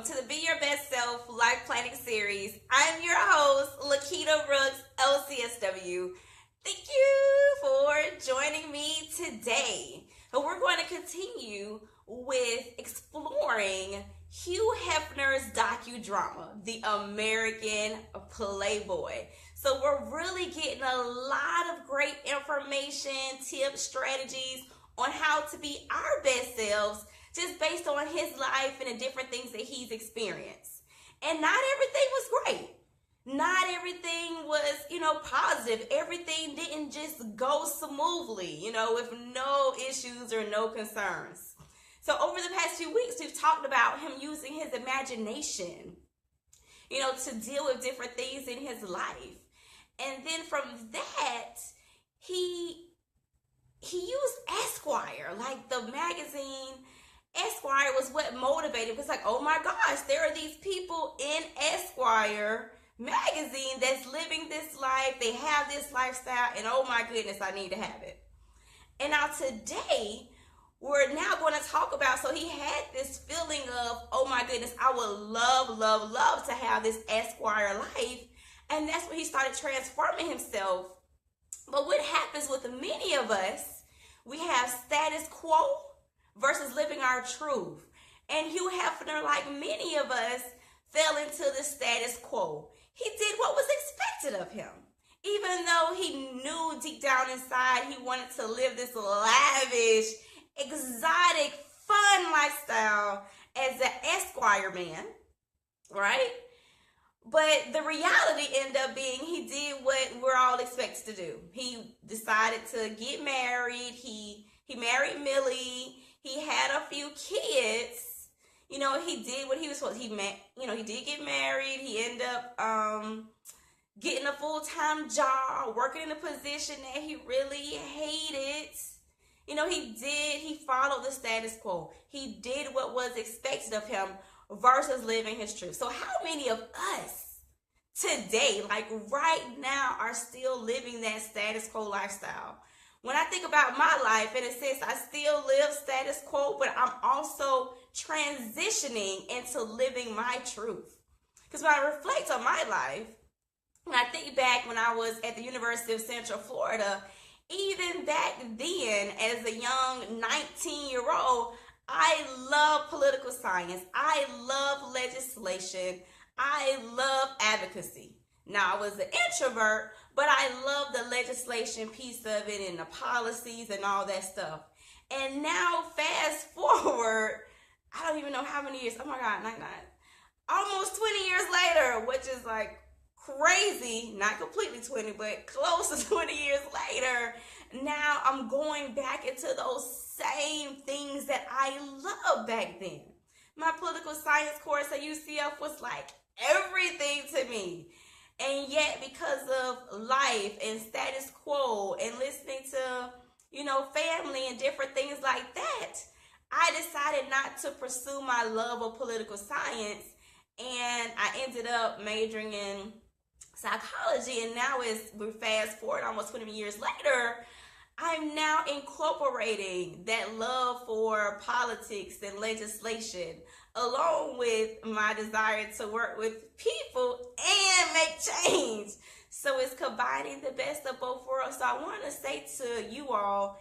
to the Be Your Best Self Life Planning Series. I'm your host, Lequita Brooks, LCSW. Thank you for joining me today. We're going to continue with exploring Hugh Hefner's docudrama, The American Playboy. So we're really getting a lot of great information, tips, strategies on how to be our best selves just based on his life and the different things that he's experienced. And not everything was great. Not everything was, positive. Everything didn't just go smoothly, with no issues or no concerns. So over the past few weeks, we've talked about him using his imagination, to deal with different things in his life. And then from that, he used Esquire, like the magazine. Esquire was what motivated. It was like, oh my gosh, there are these people in Esquire magazine that's living this life. They have this lifestyle, and oh my goodness, I need to have it. And now today, we're now going to talk about, so he had this feeling of, oh my goodness, I would love to have this Esquire life. And that's when he started transforming himself. But what happens with many of us, we have status quo versus living our truth. And Hugh Hefner, like many of us, fell into the status quo. He did what was expected of him. Even though he knew deep down inside he wanted to live this lavish, exotic, fun lifestyle as an Esquire man, right? But the reality ended up being he did what we're all expected to do. He decided to get married. He married Millie. He had a few kids. He did what he was supposed to. He did get married. He ended up getting a full-time job, working in a position that he really hated. He followed the status quo. He did what was expected of him versus living his truth. So how many of us today, like right now, are still living that status quo lifestyle? When I think about my life, in a sense, I still live status quo, but I'm also transitioning into living my truth. Because when I reflect on my life, when I think back when I was at the University of Central Florida, even back then, as a young 19-year-old, I love political science. I love legislation. I love advocacy. Now, I was an introvert, but I love the legislation piece of it and the policies and all that stuff. And now, fast forward, I don't even know how many years. Oh my God, almost 20 years later, which is like crazy. Not completely 20, but close to 20 years later. Now I'm going back into those same things that I loved back then. My political science course at UCF was like everything to me. And yet, because of life and status quo and listening to, family and different things like that, I decided not to pursue my love of political science. And I ended up majoring in psychology. And now, as we fast forward almost 20 years later, I'm now incorporating that love for politics and legislation along with my desire to work with people and make change. So it's combining the best of both worlds. So I want to say to you all,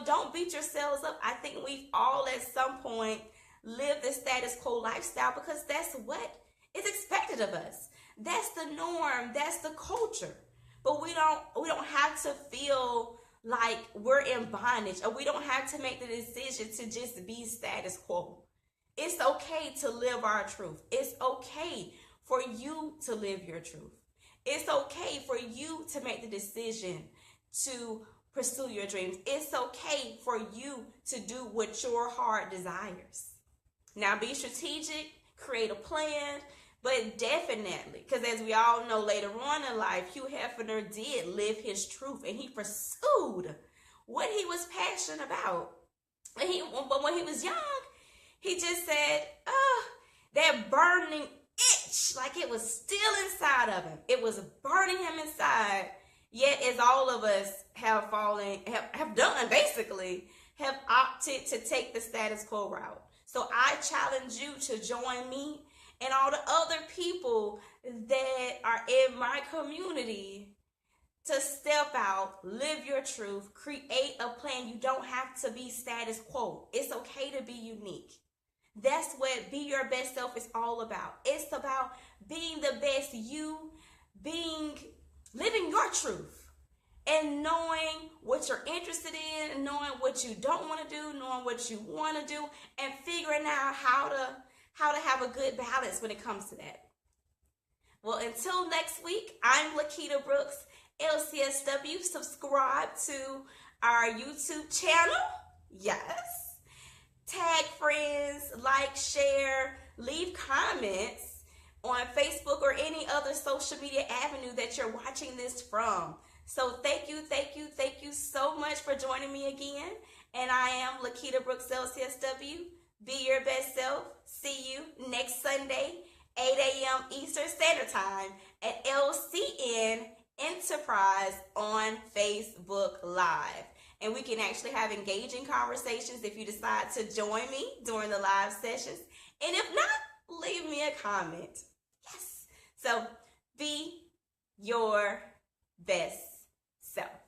don't beat yourselves up. I think we've all at some point lived the status quo lifestyle because that's what is expected of us. That's the norm. That's the culture. But we don't have to feel like we're in bondage, or we don't have to make the decision to just be status quo. It's okay to live our truth. It's okay for you to live your truth. It's okay for you to make the decision to pursue your dreams. It's okay for you to do what your heart desires. Now, be strategic, create a plan, but definitely, because as we all know, later on in life, Hugh Hefner did live his truth, and he pursued what he was passionate about. But when he was young, he just said, that burning itch, like it was still inside of him. It was burning him inside. Yet, as all of us have done, basically, have opted to take the status quo route. So I challenge you to join me and all the other people that are in my community to step out, live your truth, create a plan. You don't have to be status quo. It's okay to be unique. That's what Be Your Best Self is all about. It's about being the best you, living your truth, and knowing what you're interested in, knowing what you don't want to do, knowing what you want to do, and figuring out how to have a good balance when it comes to that. Well, until next week, I'm Lequita Brooks, LCSW. Subscribe to our YouTube channel. Yes. Tag friends, like, share, leave comments on Facebook or any other social media avenue that you're watching this from. So thank you so much for joining me again. And I am Lequita Brooks, LCSW. Be your best self. See you next Sunday, 8 a.m. Eastern Standard Time at LCN Enterprise on Facebook Live. And we can actually have engaging conversations if you decide to join me during the live sessions. And if not, leave me a comment. Yes. So be your best self.